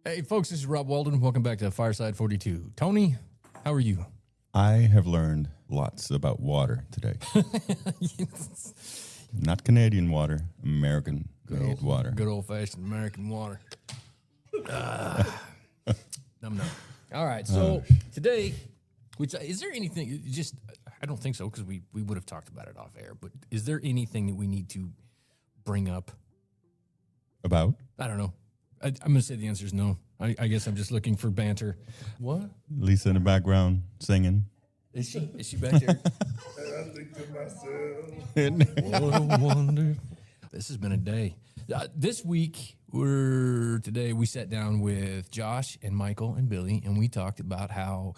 Hey, folks, this is Rob Walden. Welcome back to Fireside 42. Tony, how are you? I have learned lots about water today. Not Canadian water, American-made water. Good old-fashioned American water. Num. All right, so today, is there anything, I don't think so, because we would have talked about it off air, but is there anything that we need to bring up? About? I don't know. I'm going to say the answer is no. I guess I'm just looking for banter. What? Lisa in the background singing. Is she back there? I think to myself. What a wonder. This has been a day. This week, today we sat down with Josh and Michael and Billy, and we talked about how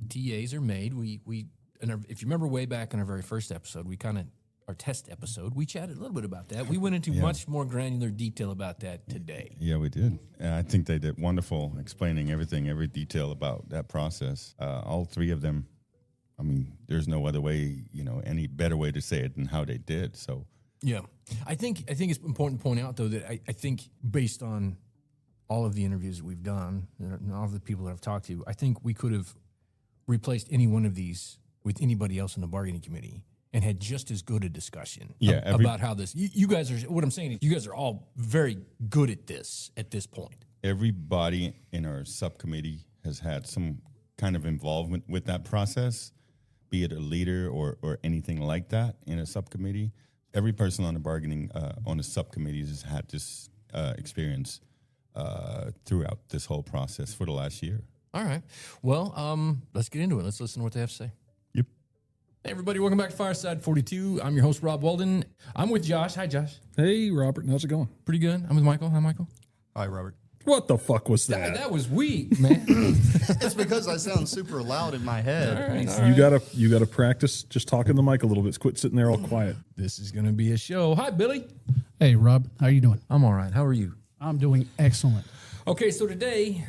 TAs are made. If you remember way back in our very first episode, our test episode, we chatted a little bit about that. We went into much more granular detail about that today. Yeah, we did. I think they did wonderful explaining every detail about that process. All three of them, I mean, there's no other way, any better way to say it than how they did. So, yeah. I think it's important to point out, though, that I think based on all of the interviews that we've done and all of the people that I've talked to, I think we could have replaced any one of these with anybody else in the bargaining committee and had just as good a discussion about how this. You guys are. What I'm saying is, you guys are all very good at this point. Everybody in our subcommittee has had some kind of involvement with that process, be it a leader or anything like that in a subcommittee. Every person on the bargaining on the subcommittees has had this experience throughout this whole process for the last year. All right. Well, let's get into it. Let's listen to what they have to say. Yep. Hey, everybody. Welcome back to Fireside 42. I'm your host, Rob Walden. I'm with Josh. Hi, Josh. Hey, Robert. How's it going? Pretty good. I'm with Michael. Hi, Michael. Hi, Robert. What the fuck was that? That was weak, man. It's because I sound super loud in my head. All right. You gotta practice just talking the mic a little bit. Quit sitting there all quiet. This is going to be a show. Hi, Billy. Hey, Rob. How you doing? I'm all right. How are you? I'm doing excellent. Okay, so today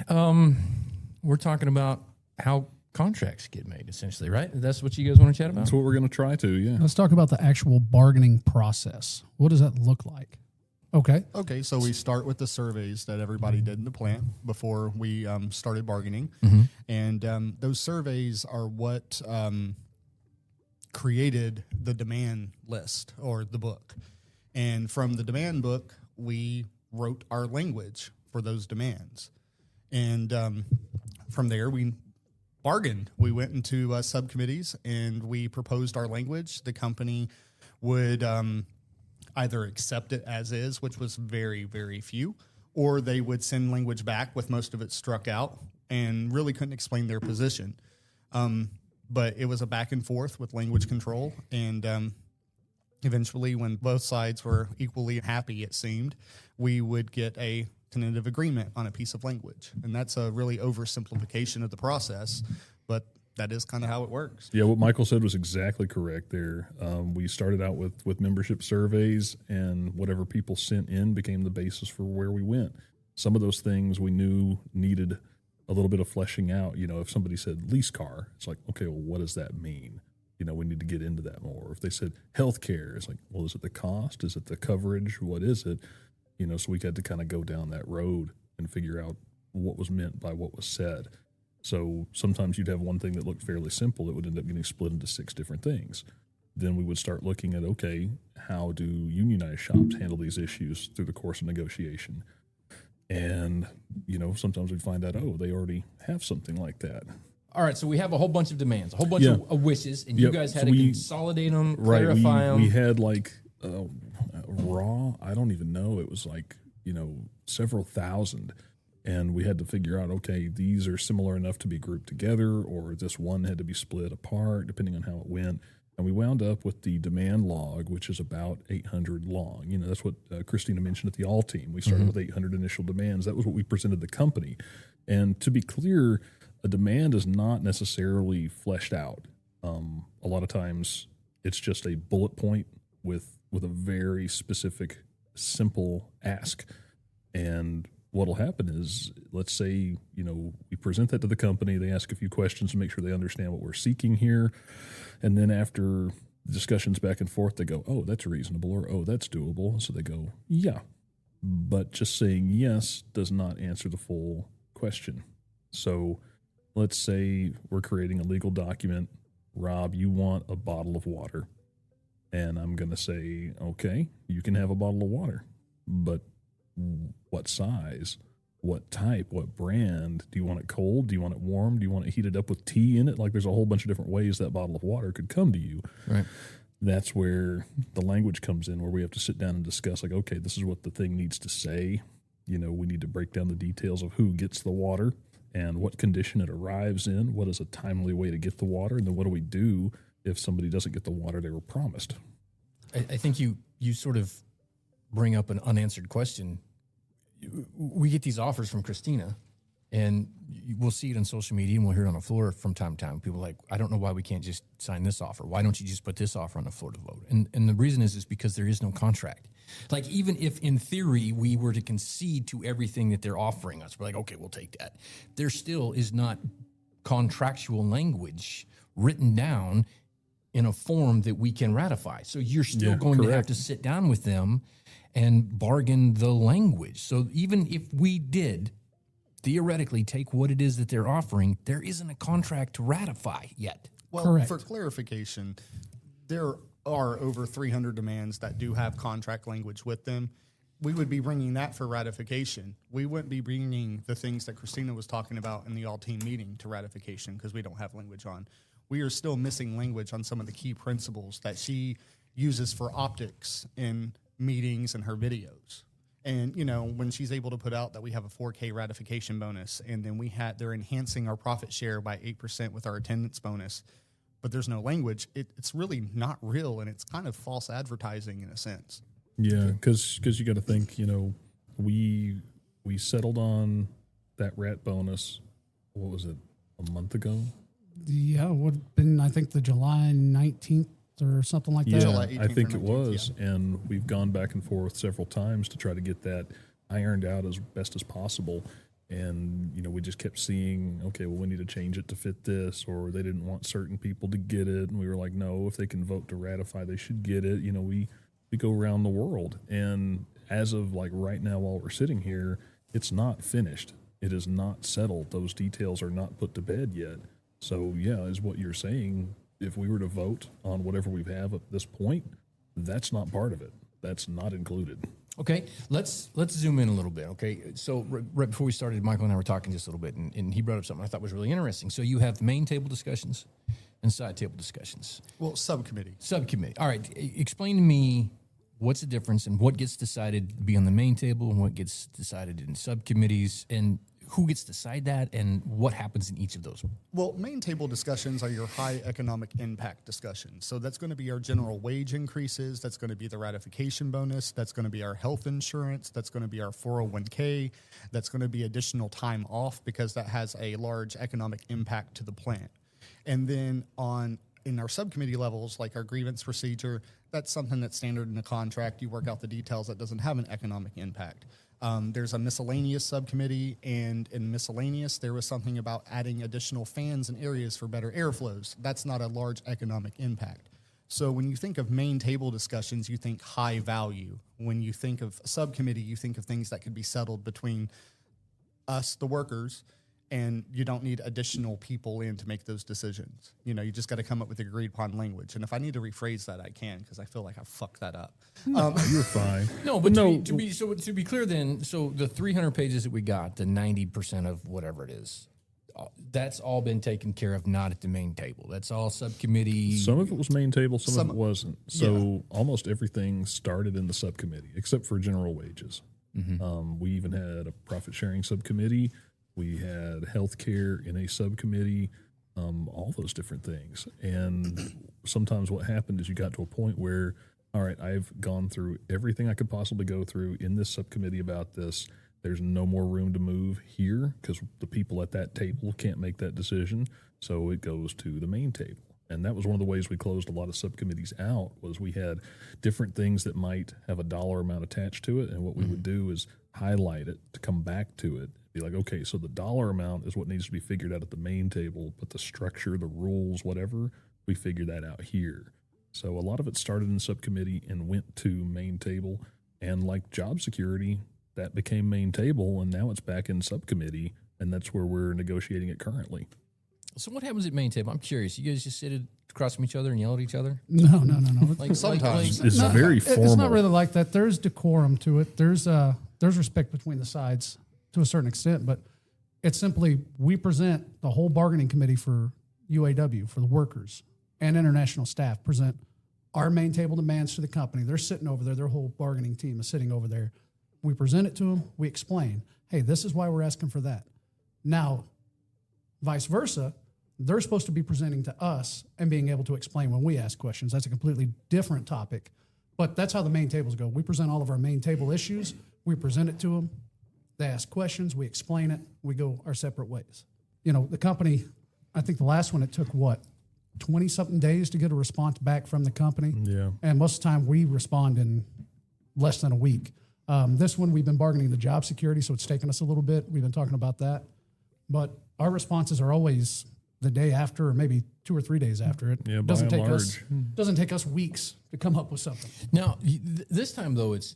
we're talking about how contracts get made, essentially, right? That's what you guys want to chat about? That's what we're gonna try to. Yeah. Let's talk about the actual bargaining process. What does that look like? Okay, so we start with the surveys that everybody did in the plant before we started bargaining. And those surveys are what created the demand list or the book. And from the demand book, we wrote our language for those demands. And from there, we bargained. We went into subcommittees and we proposed our language. The company would either accept it as is, which was very, very few, or they would send language back with most of it struck out and really couldn't explain their position. But it was a back and forth with language control. And eventually, when both sides were equally happy, it seemed, we would get a tentative agreement on a piece of language. And that's a really oversimplification of the process, but that is kind of how it works. Yeah, what Michael said was exactly correct there. We started out with membership surveys, and whatever people sent in became the basis for where we went. Some of those things we knew needed a little bit of fleshing out. If somebody said lease car, it's like, okay, well, what does that mean? We need to get into that more. If they said healthcare, it's like, well, is it the cost? Is it the coverage? What is it? So we had to kind of go down that road and figure out what was meant by what was said. So sometimes you'd have one thing that looked fairly simple that would end up getting split into 6 different things. Then we would start looking at, okay, how do unionized shops handle these issues through the course of negotiation? And, sometimes we'd find out, they already have something like that. All right, so we have a whole bunch of demands, a whole bunch of wishes, and you guys had to consolidate them, clarify them. We had raw, I don't even know, it was several thousand. And we had to figure out, okay, these are similar enough to be grouped together, or this one had to be split apart, depending on how it went. And we wound up with the demand log, which is about 800 long. That's what Christina mentioned at the all team. We started with 800 initial demands. That was what we presented the company. And to be clear, a demand is not necessarily fleshed out. A lot of times it's just a bullet point with a very specific, simple ask. And what'll happen is, let's say, we present that to the company, they ask a few questions to make sure they understand what we're seeking here. And then after discussions back and forth, they go, oh, that's reasonable, or oh, that's doable. So they go, yeah. but just saying yes does not answer the full question. So let's say we're creating a legal document. Rob, you want a bottle of water. And I'm going to say, okay, you can have a bottle of water, but what size, what type, what brand? Do you want it cold? Do you want it warm? Do you want it heated up with tea in it? Like, there's a whole bunch of different ways that bottle of water could come to you. Right. That's where the language comes in, where we have to sit down and discuss, like, okay, this is what the thing needs to say. You know, we need to break down the details of who gets the water and what condition it arrives in, what is a timely way to get the water, and then what do we do if somebody doesn't get the water they were promised. I think you sort of bring up an unanswered question. We get these offers from Christina, and we'll see it on social media, and we'll hear it on the floor from time to time. People are like, I don't know why we can't just sign this offer. Why don't you just put this offer on the floor to vote? And the reason is because there is no contract. Like, even if in theory we were to concede to everything that they're offering us, we're like, okay, we'll take that. There still is not contractual language written down in a form that we can ratify. So you're still going to have to sit down with them and bargain the language. So even if we did theoretically take what it is that they're offering, there isn't a contract to ratify yet. Well, Correct. for clarification, there are over 300 demands that do have contract language with them. We would be bringing that for ratification. We wouldn't be bringing the things that Christina was talking about in the all-team meeting to ratification because we don't have language on. We are still missing language on some of the key principles that she uses for optics in meetings and her videos. And, you know, when she's able to put out that we have a 4K ratification bonus, and then they're enhancing our profit share by 8% with our attendance bonus, but there's no language, it's really not real, and it's kind of false advertising in a sense. Yeah, because you got to think, you know, we settled on that rat bonus, what was it, a month ago? Yeah, it would have been, I think, the July 19th or something like that. July I 18th think or it 19th, was. And we've gone back and forth several times to try to get that ironed out as best as possible. And, you know, we just kept seeing, okay, well, we need to change it to fit this, or they didn't want certain people to get it. And we were like, no, if they can vote to ratify, they should get it. You know, we go around the world. And as of like right now, while we're sitting here, it's not finished. It is not settled. Those details are not put to bed yet. So, yeah, is what you're saying. If we were to vote on whatever we have at this point, that's not part of it. That's not included. Okay, let's zoom in a little bit. Okay, so right before we started, Michael and I were talking just a little bit, and he brought up something I thought was really interesting. So you have main table discussions and side table discussions. Well, subcommittee. Subcommittee. All right, explain to me what's the difference and what gets decided to be on the main table and what gets decided in subcommittees, and who gets to decide that, and what happens in each of those? Well, main table discussions are your high economic impact discussions. So that's going to be our general wage increases. That's going to be the ratification bonus. That's going to be our health insurance. That's going to be our 401k. That's going to be additional time off because that has a large economic impact to the plant. And then in our subcommittee levels, like our grievance procedure, that's something that's standard in the contract. You work out the details. That doesn't have an economic impact. There's a miscellaneous subcommittee, and in miscellaneous, there was something about adding additional fans and areas for better airflows. That's not a large economic impact. So when you think of main table discussions, you think high value. When you think of a subcommittee, you think of things that could be settled between us, the workers, and you don't need additional people in to make those decisions. You know, you just got to come up with agreed upon language. And if I need to rephrase that, I can, because I feel like I fucked that up. You're fine. No, but to be clear, then, so the 300 pages that we got, the 90% of whatever it is, that's all been taken care of, not at the main table. That's all subcommittee. Some of it was main table, some of it wasn't. So almost everything started in the subcommittee, except for general wages. We even had a profit sharing subcommittee. We had healthcare in a subcommittee, all those different things. And sometimes what happened is you got to a point where, all right, I've gone through everything I could possibly go through in this subcommittee about this. There's no more room to move here because the people at that table can't make that decision. So it goes to the main table. And that was one of the ways we closed a lot of subcommittees out, was we had different things that might have a dollar amount attached to it. And what we would do is highlight it to come back to it. Be like, okay, so the dollar amount is what needs to be figured out at the main table, but the structure, the rules, whatever, we figure that out here. So a lot of it started in subcommittee and went to main table. And like job security, that became main table, and now it's back in subcommittee, and that's where we're negotiating it currently. So what happens at main table? I'm curious. You guys just sit across from each other and yell at each other? No. Sometimes. It's very formal. It's not really like that. There's decorum to it. There's respect between the sides to a certain extent, but it's simply we present the whole bargaining committee for UAW, for the workers and international staff, present our main table demands to the company. They're sitting over there. Their whole bargaining team is sitting over there. We present it to them. We explain, hey, this is why we're asking for that. Now, vice versa, they're supposed to be presenting to us and being able to explain when we ask questions. That's a completely different topic. But that's how the main tables go. We present all of our main table issues. We present it to them. They ask questions. We explain it. We go our separate ways. You know, the company, I think the last one, it took 20-something days to get a response back from the company. Yeah. And most of the time we respond in less than a week. This one, we've been bargaining the job security, so it's taken us a little bit. We've been talking about that. But our responses are always the day after, or maybe 2 or 3 days after it. Yeah, by doesn't and take large. doesn't take us weeks to come up with something. Now, this time though, it's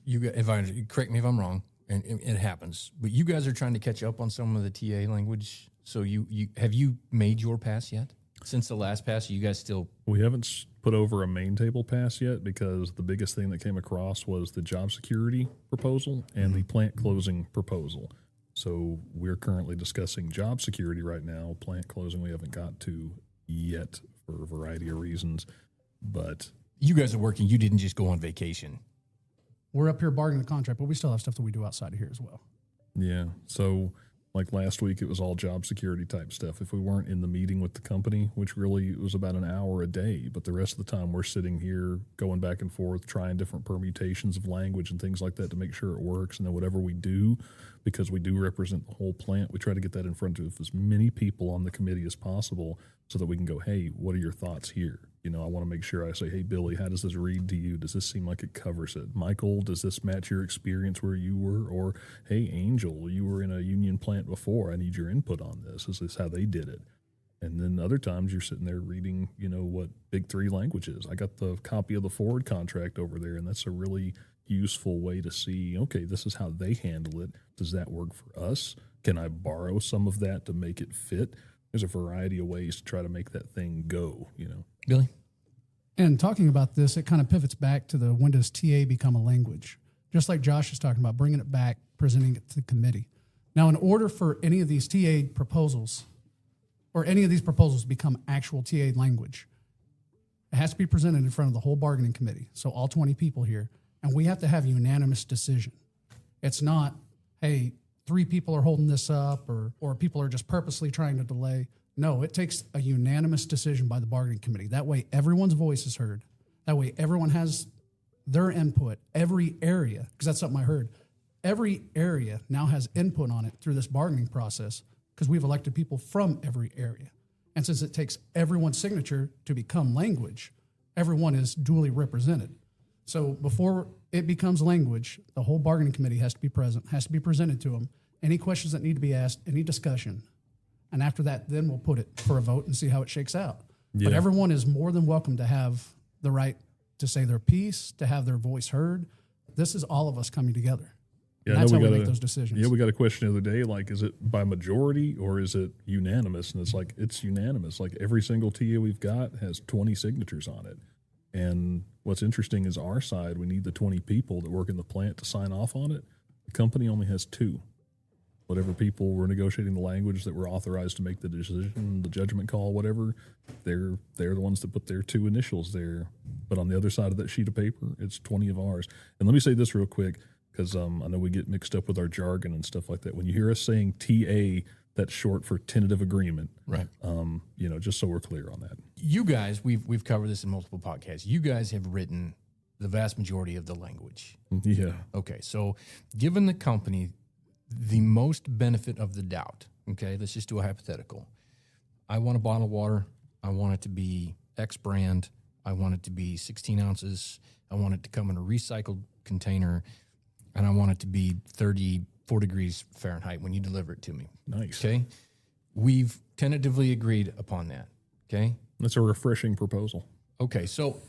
if I correct me if I'm wrong, and it happens, but you guys are trying to catch up on some of the TA language. So you have you made your pass yet? Since the last pass, you guys still? We haven't put over a main table pass yet because the biggest thing that came across was the job security proposal and the plant closing proposal. So we're currently discussing job security right now. Plant closing we haven't got to yet for a variety of reasons. But You guys are working. You didn't just go on vacation. We're up here bargaining the contract, but we still have stuff that we do outside of here as well. yeah, so like last week, it was all job security type stuff. If we weren't in the meeting with the company, which really was about an hour a day, but the rest of the time we're sitting here going back and forth, trying different permutations of language and things like that to make sure it works. And then whatever we do, because we do represent the whole plant, we try to get that in front of as many people on the committee as possible so that we can go, hey, what are your thoughts here? You know, I want to make sure I say, hey, Billy, how does this read to you? Does this seem like it covers it? Michael, does this match your experience where you were? Or, hey, Angel, you were in a union plant before. I need your input on this. Is this how they did it? And then other times you're sitting there reading, you know, what Big Three language is. I got the copy of the Ford contract over there, and that's a really useful way to see, okay, this is how they handle it. Does that work for us? Can I borrow some of that to make it fit? There's a variety of ways to try to make that thing go, you know. Billy? And talking about this, it kind of pivots back to the when does TA become a language? Just like Josh is talking about, bringing it back, presenting it to the committee. Now, in order for any of these TA proposals, or any of these proposals to become actual TA language, it has to be presented in front of the whole bargaining committee, so all 20 people here, and we have to have unanimous decision. It's not, hey, 3 people are holding this up, or people are just purposely trying to delay. No, it takes a unanimous decision by the bargaining committee. That way, everyone's voice is heard. That way, everyone has their input, every area, because that's something I heard. Every area now has input on it through this bargaining process because we've elected people from every area. And since it takes everyone's signature to become language, everyone is duly represented. So before it becomes language, the whole bargaining committee has to be present, has to be presented to them. Any questions that need to be asked, any discussion. And after that, then we'll put it for a vote and see how it shakes out. Yeah. But everyone is more than welcome to have the right to say their piece, to have their voice heard. This is all of us coming together. Yeah, And that's I how know we make those decisions. Yeah, we got a question the other day, like, is it by majority or is it unanimous? And it's like, it's unanimous. Like, every single TA we've got has 20 signatures on it. And what's interesting is our side, we need the 20 people that work in the plant to sign off on it. The company only has 2. Whatever people were negotiating the language that were authorized to make the decision, the judgment call, whatever, they're the ones that put their 2 initials there. But on the other side of that sheet of paper, it's 20 of ours. And let me say this real quick, because I know we get mixed up with our jargon and stuff like that. When you hear us saying TA, that's short for tentative agreement. Right. You know, just so we're clear on that. You guys, we've covered this in multiple podcasts. You guys have written the vast majority of the language. Yeah. Okay, so given the company the most benefit of the doubt, okay, let's just do a hypothetical. I want a bottle of water. I want it to be X brand. I want it to be 16 ounces. I want it to come in a recycled container. And I want it to be 34 degrees Fahrenheit when you deliver it to me. Nice. Okay? We've tentatively agreed upon that. Okay? That's a refreshing proposal. Okay, so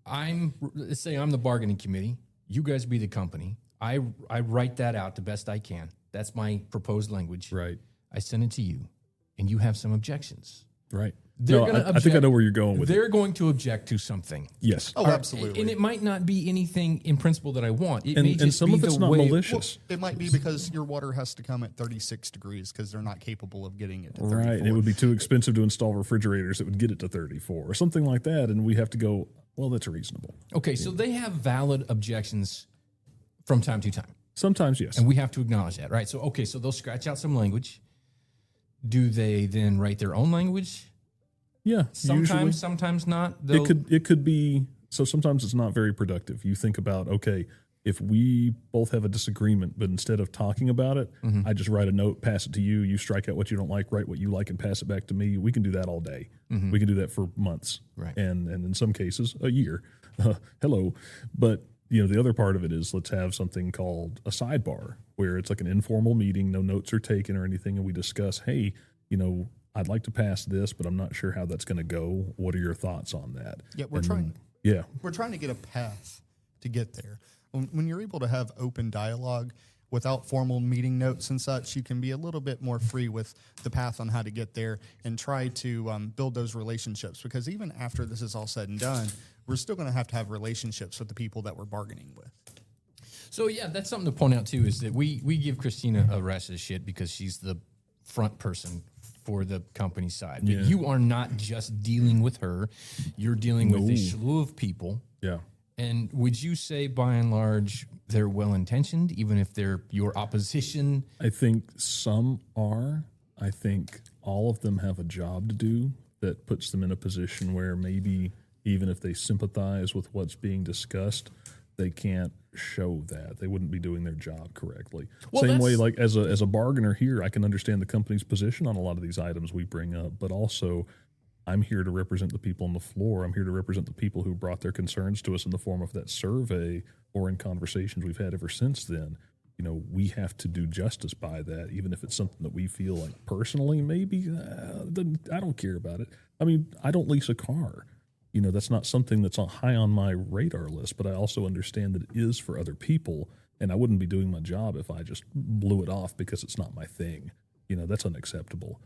let's say I'm the bargaining committee. You guys be the company. I write that out the best I can. That's my proposed language. Right. I send it to you, and you have some objections. Right. They're No, gonna I think I know where you're going with it. They're going to object to something. Yes. Oh, absolutely. And it might not be anything in principle that I want. It may And just some be of it's the not way. malicious. It might be because your water has to come at 36 degrees because they're not capable of getting it to 34. Right. And it would be too expensive to install refrigerators that would get it to 34 or something like that. And we have to go, well, that's reasonable. Okay, so they have valid objections from time to time. Sometimes, yes. And we have to acknowledge that, right? So, okay, so they'll scratch out some language. Do they then write their own language? Yeah. Sometimes, usually. sometimes not. They'll- It could be, so sometimes it's not very productive. You think about, okay, if we both have a disagreement, but instead of talking about it, I just write a note, pass it to you, you strike out what you don't like, write what you like, and pass it back to me. We can do that all day. We can do that for months. Right. And in some cases, a year. Hello. But the other part of it is let's have something called a sidebar where it's like an informal meeting, no notes are taken or anything, and we discuss, hey, I'd like to pass this, but I'm not sure how that's going to go. What are your thoughts on that? Yeah, we're And trying. Yeah. We're trying to get a path to get there. When you're able to have open dialogue without formal meeting notes and such, you can be a little bit more free with the path on how to get there and try to build those relationships. Because even after this is all said and done, we're still going to have relationships with the people that we're bargaining with. So, yeah, that's something to point out, too, is that we give Christina a rest of shit because she's the front person for the company side. But you are not just dealing with her. You're dealing with a slew of people. Yeah. And would you say, by and large, they're well-intentioned, even if they're your opposition? I think some are. I think all of them have a job to do that puts them in a position where maybe even if they sympathize with what's being discussed, they can't show that. They wouldn't be doing their job correctly. Well, Same way, that's- like as a bargainer here, I can understand the company's position on a lot of these items we bring up, but also I'm here to represent the people on the floor. I'm here to represent the people who brought their concerns to us in the form of that survey or in conversations we've had ever since then. We have to do justice by that, even if it's something that we feel like personally, maybe I don't care about it. I mean, I don't lease a car. That's not something that's high on my radar list, but I also understand that it is for other people, and I wouldn't be doing my job if I just blew it off because it's not my thing. That's unacceptable.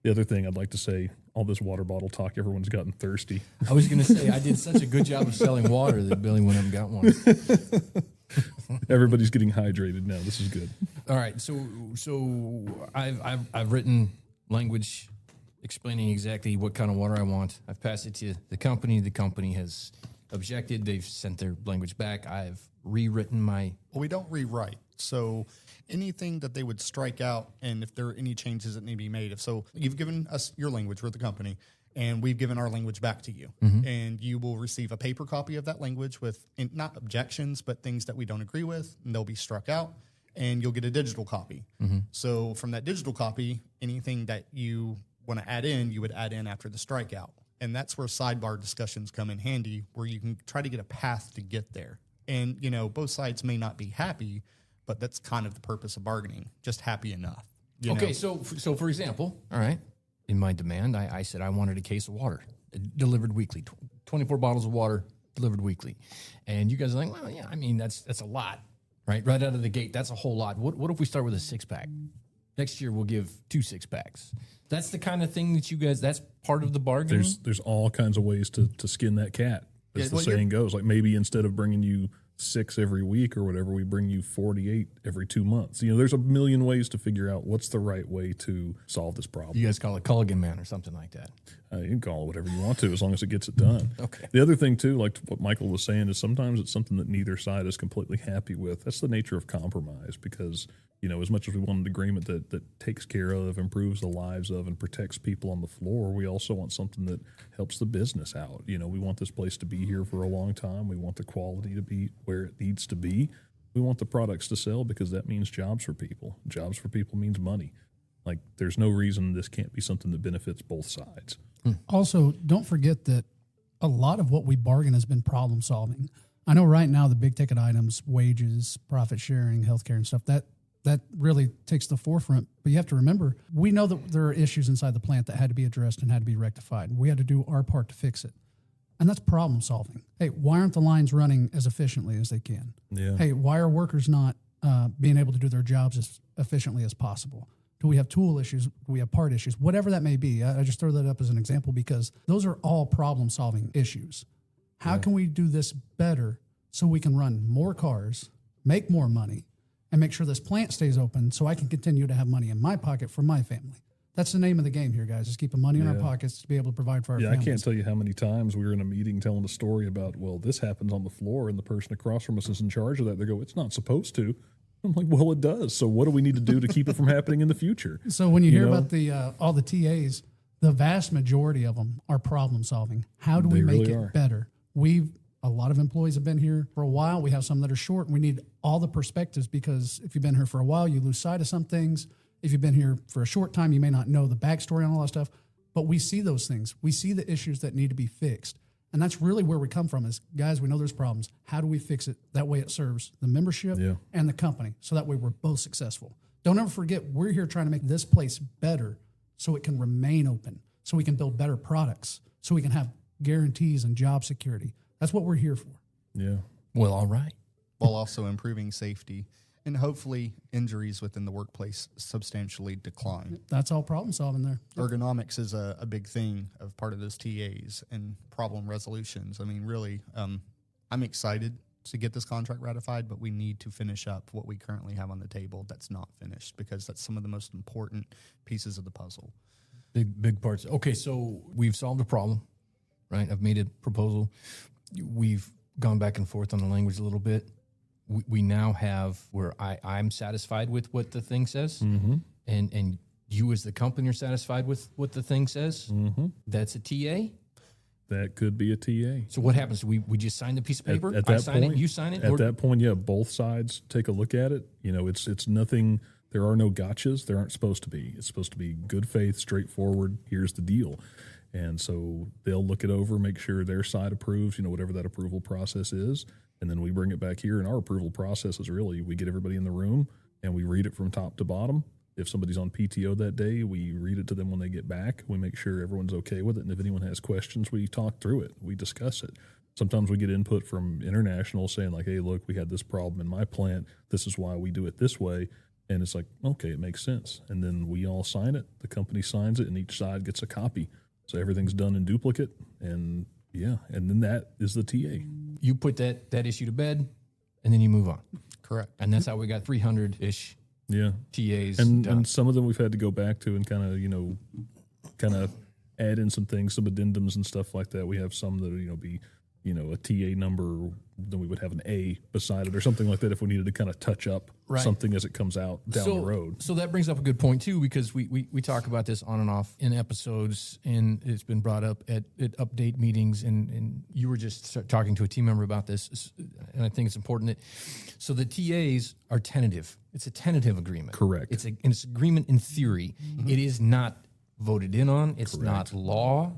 The other thing I'd like to say, all this water bottle talk, everyone's gotten thirsty. I was going to say, I did such a good job of selling water that Billy went up and got one. Everybody's getting hydrated now. This is good. All right, so I've written language explaining exactly what kind of water I want. I've passed it to the company. The company has objected. They've sent their language back. I've rewritten my... Well, we don't rewrite. So anything that they would strike out, and if there are any changes that need to be made, so you've given us your language, we're the company, and we've given our language back to you. And you will receive a paper copy of that language with not objections, but things that we don't agree with, and they'll be struck out, and you'll get a digital copy. So from that digital copy, anything that you want to add in, you would add in after the strikeout. And that's where sidebar discussions come in handy, where you can try to get a path to get there. And, both sides may not be happy, but that's kind of the purpose of bargaining, just happy enough. Okay, so for example, all right, in my demand, I said I wanted a case of water delivered weekly, 24 bottles of water delivered weekly. And you guys are like, well, yeah, I mean, that's a lot, right? Right out of the gate, that's a whole lot. What if we start with a 6-pack? Next year, we'll give 2 6-packs. That's the kind of thing that you guys, that's part of the bargaining? There's all kinds of ways to skin that cat, as the saying goes. Like maybe instead of bringing you 6 every week or whatever, we bring you 48 every 2 months. There's a million ways to figure out what's the right way to solve this problem. You guys call it Culligan Man or something like that. You can call it whatever you want to, as long as it gets it done. Okay. The other thing too, like what Michael was saying, is sometimes it's something that neither side is completely happy with. That's the nature of compromise, because as much as we want an agreement that takes care of, improves the lives of, and protects people on the floor, we also want something that helps the business out. We want this place to be here for a long time. We want the quality to be where it needs to be. We want the products to sell because that means jobs for people. Jobs for people means money. Like, there's no reason this can't be something that benefits both sides. Also, don't forget that a lot of what we bargain has been problem solving. I know right now the big ticket items, wages, profit sharing, healthcare and stuff, that really takes the forefront. But you have to remember, we know that there are issues inside the plant that had to be addressed and had to be rectified. We had to do our part to fix it. And that's problem solving. Hey, why aren't the lines running as efficiently as they can? Yeah. Hey, why are workers not being able to do their jobs as efficiently as possible? Do we have tool issues? Do we have part issues? Whatever that may be. I just throw that up as an example because those are all problem solving issues. How can we do this better so we can run more cars, make more money, and make sure this plant stays open so I can continue to have money in my pocket for my family? That's the name of the game here, guys, is keeping money in our pockets to be able to provide for our families. I can't tell you how many times we were in a meeting telling a story about, well, this happens on the floor and the person across from us is in charge of that. They go, it's not supposed to. I'm like, well, it does. So what do we need to do to keep it from happening in the future? So when you hear about the all the TAs, the vast majority of them are problem solving. How do we make it better? A lot of employees have been here for a while. We have some that are short, and we need all the perspectives because if you've been here for a while, you lose sight of some things. If you've been here for a short time, you may not know the backstory on all that stuff, but we see those things. We see the issues that need to be fixed. And that's really where we come from is, guys, we know there's problems. How do we fix it? That way it serves the membership and the company. So that way we're both successful. Don't ever forget, we're here trying to make this place better so it can remain open, so we can build better products, so we can have guarantees and job security. That's what we're here for. Yeah. Well, all right. While also improving safety and hopefully injuries within the workplace substantially decline. That's all problem solving there. Ergonomics is a big thing of part of those TAs and problem resolutions. I mean, really, I'm excited to get this contract ratified, but we need to finish up what we currently have on the table that's not finished because that's some of the most important pieces of the puzzle. Big parts. Okay, so we've solved a problem, right? I've made a proposal. We've gone back and forth on the language a little bit. We now have where I'm satisfied with what the thing says, and you as the company are satisfied with what the thing says. That's a TA. That could be a TA. So what happens? We just sign the piece of paper. At that I sign point, it. You sign it. At that point, yeah, both sides take a look at it. You know, it's nothing. There are no gotchas. There aren't supposed to be. It's supposed to be good faith, straightforward. Here's the deal. And so they'll look it over, make sure their side approves, you know, whatever that approval process is. And then we bring it back here. And our approval process is really, we get everybody in the room and we read it from top to bottom. If somebody's on PTO that day, we read it to them when they get back. We make sure everyone's okay with it. And if anyone has questions, we talk through it. We discuss it. Sometimes we get input from international saying like, hey, look, we had this problem in my plant. This is why we do it this way. And it's like, okay, it makes sense. And then we all sign it. The company signs it and each side gets a copy. So everything's done in duplicate, and and then that is the TA. You put that issue to bed, and then you move on. Correct. And that's how we got 300-ish TAs and done. And some of them we've had to go back to and kind of add in some things, some addendums and stuff like that. We have some that be a TA number, then we would have an A beside it or something like that if we needed to kind of touch up something as it comes out down the road. So that brings up a good point too, because we talk about this on and off in episodes, and it's been brought up at update meetings, and you were just talking to a team member about this, and I think it's important that, so the TAs are tentative. It's a tentative agreement. Correct. It's an agreement in theory. It is not voted in on. It's not law.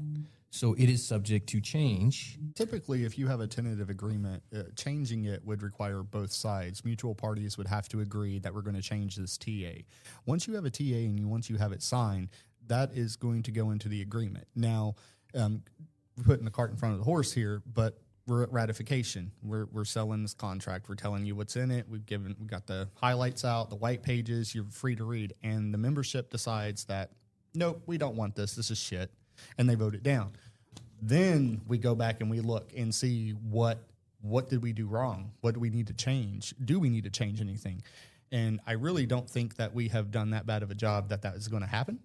So it is subject to change. Typically, if you have a tentative agreement, changing it would require both sides. Mutual parties would have to agree that we're going to change this TA. Once you have a TA and once you have it signed, that is going to go into the agreement. Now, we're putting the cart in front of the horse here, but we're at ratification. We're selling this contract. We're telling you what's in it. We got the highlights out, the white pages. You're free to read, and the membership decides that nope, we don't want this. This is shit. And they vote it down. Then we go back and we look and see what did we do wrong? What do we need to change? Do we need to change anything? And I really don't think that we have done that bad of a job that is going to happen.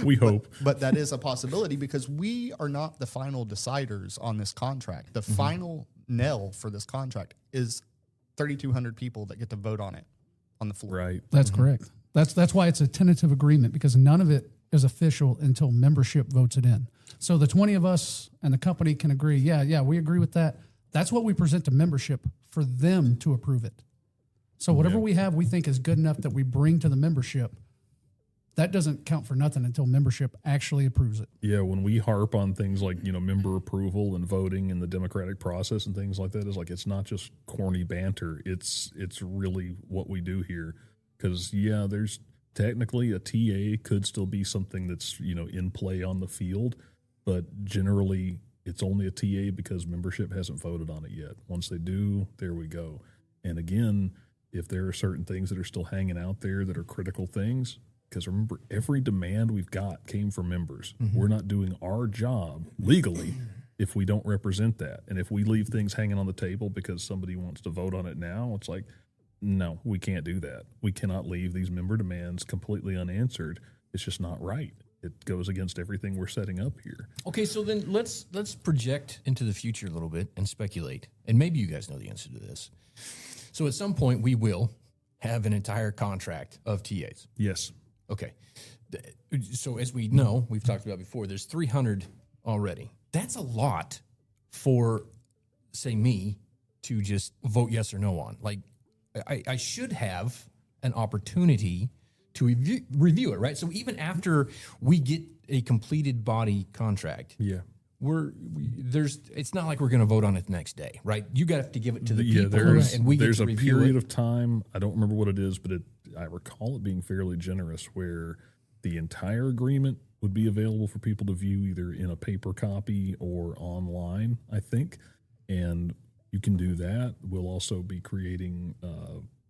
We hope. But that is a possibility because we are not the final deciders on this contract. The final nail for this contract is 3,200 people that get to vote on it on the floor. Right. That's correct. That's why it's a tentative agreement, because none of it is official until membership votes it in. So the 20 of us and the company can agree, yeah, we agree with that. That's what we present to membership for them to approve it. So whatever we have we think is good enough that we bring to the membership, that doesn't count for nothing until membership actually approves it. Yeah, when we harp on things like, member approval and voting and the democratic process and things like that, it's not just corny banter. It's really what we do here. Because, there's technically a TA could still be something that's, in play on the field. But generally, It's only a TA because membership hasn't voted on it yet. Once they do, there we go. And again, if there are certain things that are still hanging out there that are critical things, because remember, every demand we've got came from members. We're not doing our job legally if we don't represent that. And if we leave things hanging on the table because somebody wants to vote on it now, it's like, no, we can't do that. We cannot leave these member demands completely unanswered. It's just not right. It goes against everything we're setting up here. Okay, so then let's project into the future a little bit and speculate. And maybe you guys know the answer to this. So at some point we will have an entire contract of TAs. Yes. Okay. So as we know, we've talked about before, there's 300 already. That's a lot for, say, me to just vote yes or no on. Like, I should have an opportunity to review it, right? So even after we get a completed body contract, Yeah. it's not like we're going to vote on it the next day, right? You got to give it to the people, There's, and we get there's to a review period it. of time, I don't remember what it is, but I recall it being fairly generous where the entire agreement would be available for people to view either in a paper copy or online, I think. And you can do that. We'll also be creating,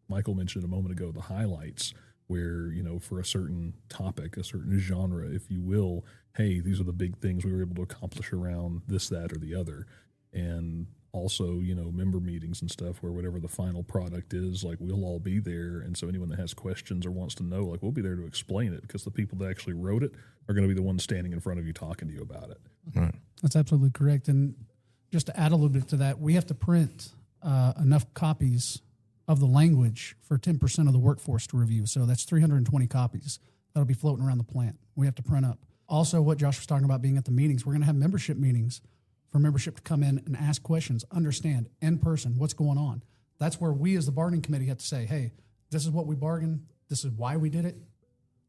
Michael mentioned a moment ago, the highlights where, for a certain topic, a certain genre, if you will, hey, these are the big things we were able to accomplish around this, that, or the other. And also, member meetings and stuff where whatever the final product is, like, we'll all be there. And so anyone that has questions or wants to know, like, we'll be there to explain it, because the people that actually wrote it are going to be the ones standing in front of you talking to you about it. Right. That's absolutely correct. And just to add a little bit to that, we have to print enough copies of the language for 10% of the workforce to review. So that's 320 copies that'll be floating around the plant. We have to print up. Also, what Josh was talking about being at the meetings, we're going to have membership meetings for membership to come in and ask questions, understand in person what's going on. That's where we as the bargaining committee have to say, hey, this is what we bargained. This is why we did it.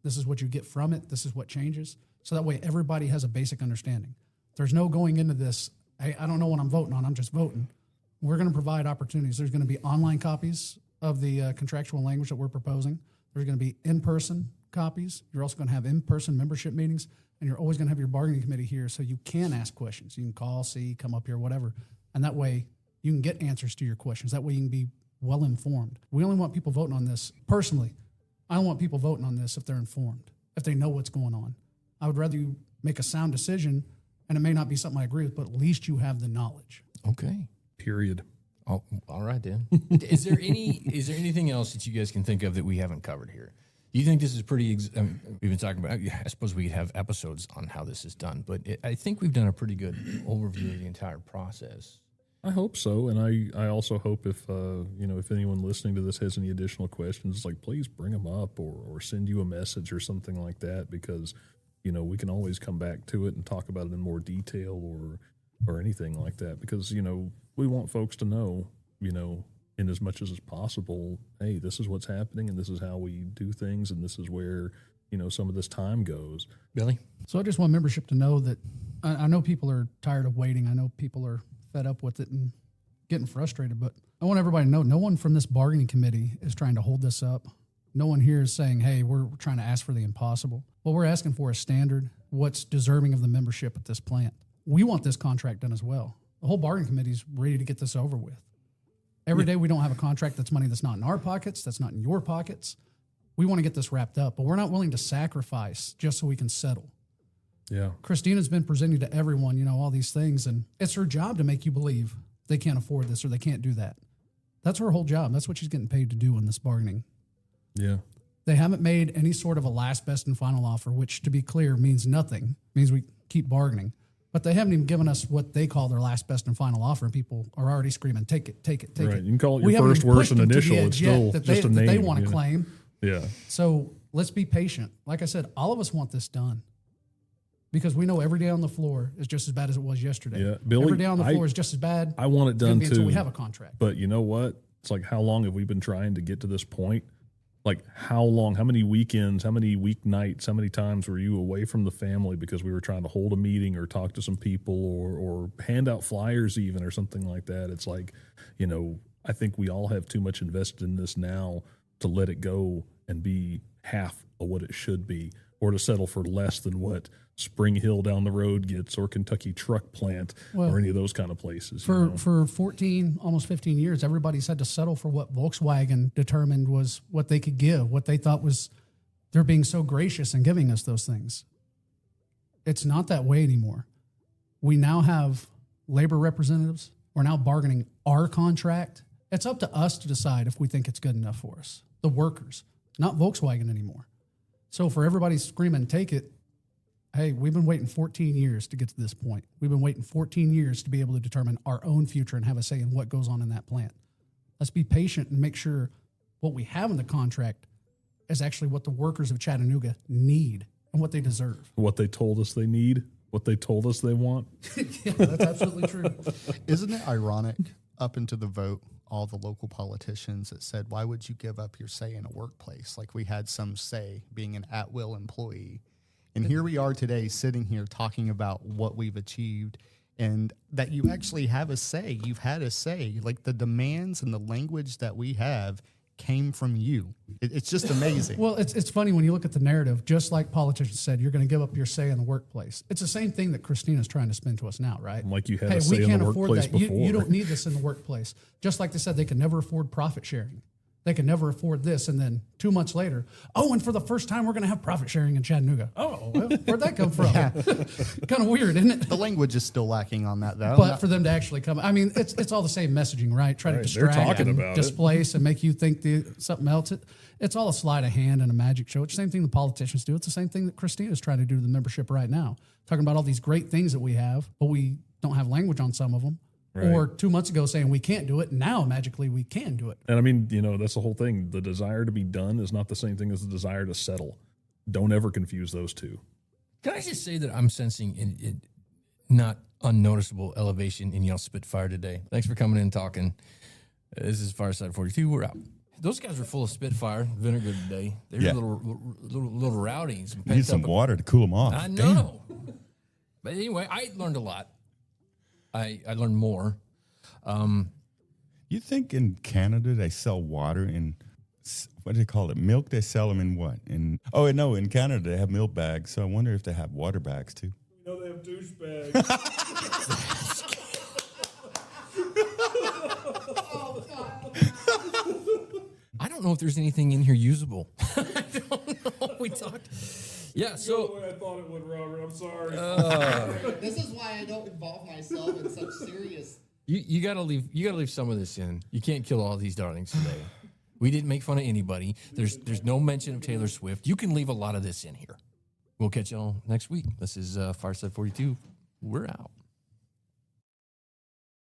This is what you get from it. This is what changes. So that way everybody has a basic understanding. There's no going into this, hey, I don't know what I'm voting on. I'm just voting. We're going to provide opportunities. There's going to be online copies of the contractual language that we're proposing. There's going to be in-person copies. You're also going to have in-person membership meetings, and you're always going to have your bargaining committee here so you can ask questions. You can call, see, come up here, whatever. And that way you can get answers to your questions. That way you can be well informed. We only want people voting on this. Personally, I don't want people voting on this if they're informed, if they know what's going on. I would rather you make a sound decision, and it may not be something I agree with, but at least you have the knowledge. Okay. Period. Oh, all right, then. Is there anything else that you guys can think of that we haven't covered here? Do you think this is pretty? We've been talking about. I suppose we could have episodes on how this is done, but I think we've done a pretty good overview of the entire process. I hope so, and I also hope if if anyone listening to this has any additional questions, like, please bring them up or send you a message or something like that, because we can always come back to it and talk about it in more detail or anything like that, because we want folks to know in as much as is possible, hey, this is what's happening and this is how we do things and this is where some of this time goes. Billy? So I just want membership to know that I know people are tired of waiting. I know people are fed up with it and getting frustrated, but I want everybody to know no one from this bargaining committee is trying to hold this up. No one here is saying, hey, we're trying to ask for the impossible. What we're asking for is standard, what's deserving of the membership at this plant. We want this contract done as well. The whole bargaining committee is ready to get this over with. Every day we don't have a contract that's money that's not in our pockets, that's not in your pockets. We want to get this wrapped up, but we're not willing to sacrifice just so we can settle. Yeah. Christina's been presenting to everyone, all these things, and it's her job to make you believe they can't afford this or they can't do that. That's her whole job. That's what she's getting paid to do in this bargaining. Yeah. They haven't made any sort of a last, best, and final offer, which, to be clear, means nothing. It means we keep bargaining. But they haven't even given us what they call their last, best, and final offer, and people are already screaming, take it, take it, take Right. it. You can call it We your haven't first, even worst, pushed and them to the initial. edge It's yet still that just a that name. they want to claim. Yeah. So let's be patient. Like I said, all of us want this done because we know every day on the floor is just as bad as it was yesterday. Yeah. Billy, every day on the floor is just as bad. I want it It's gonna done be too. until we have a contract. But you know what? It's like, how long have we been trying to get to this point? Like, how long, how many weekends, how many weeknights, how many times were you away from the family because we were trying to hold a meeting or talk to some people or hand out flyers even or something like that? It's like, I think we all have too much invested in this now to let it go and be half what it should be, or to settle for less than what Spring Hill down the road gets, or Kentucky Truck Plant, or any of those kind of places. For 14, almost 15 years, everybody's had to settle for what Volkswagen determined was what they could give, what they thought was they're being so gracious in giving us those things. It's not that way anymore. We now have labor representatives. We're now bargaining our contract. It's up to us to decide if we think it's good enough for us, the workers, not Volkswagen anymore. So for everybody screaming, take it, hey, we've been waiting 14 years to get to this point. We've been waiting 14 years to be able to determine our own future and have a say in what goes on in that plant. Let's be patient and make sure what we have in the contract is actually what the workers of Chattanooga need and what they deserve. What they told us they need, what they told us they want. Yeah, that's absolutely true. Isn't it ironic, up into the vote, all the local politicians that said, why would you give up your say in a workplace? Like we had some say being an at-will employee. And here we are today sitting here talking about what we've achieved and that you actually have a say. You've had a say. Like the demands and the language that we have came from you. It's just amazing. Well, it's funny when you look at the narrative, just like politicians said, you're going to give up your say in the workplace. It's the same thing that Christina's trying to spin to us now, right? Like you had a say in the workplace before. You don't need this in the workplace. Just like they said, they can never afford profit sharing. They can never afford this. And then 2 months later, and for the first time, we're going to have profit sharing in Chattanooga. Oh, well, where'd that come from? Kind of weird, isn't it? The language is still lacking on that, though. But for them to actually come, I mean, it's all the same messaging, right? Try to distract talking and about displace and make you think something else. It's all a sleight of hand and a magic show. It's the same thing the politicians do. It's the same thing that Christina's trying to do to the membership right now. Talking about all these great things that we have, but we don't have language on some of them. Right. Or 2 months ago saying we can't do it. Now magically we can do it. And I mean, that's the whole thing. The desire to be done is not the same thing as the desire to settle. Don't ever confuse those two. Can I just say that I'm sensing in not unnoticeable elevation in y'all Spitfire today? Thanks for coming in and talking. This is Fireside 42. We're out. Those guys were full of Spitfire vinegar today. They're a little rowdy. Need some water to cool them off. I know. But anyway, I learned a lot. I learned more. You think in Canada they sell water in, what do they call it? Milk? They sell them in what? In Canada they have milk bags. So I wonder if they have water bags too. They have douche bags. I don't know if there's anything in here usable. I don't know. We talked. Yeah, so. The way I thought it would, Robert. I'm sorry. This is why I don't involve myself in such serious. You gotta leave some of this in. You can't kill all these darlings today. We didn't make fun of anybody. There's no mention of Taylor Swift. You can leave a lot of this in here. We'll catch y'all next week. This is Fireside 42. We're out.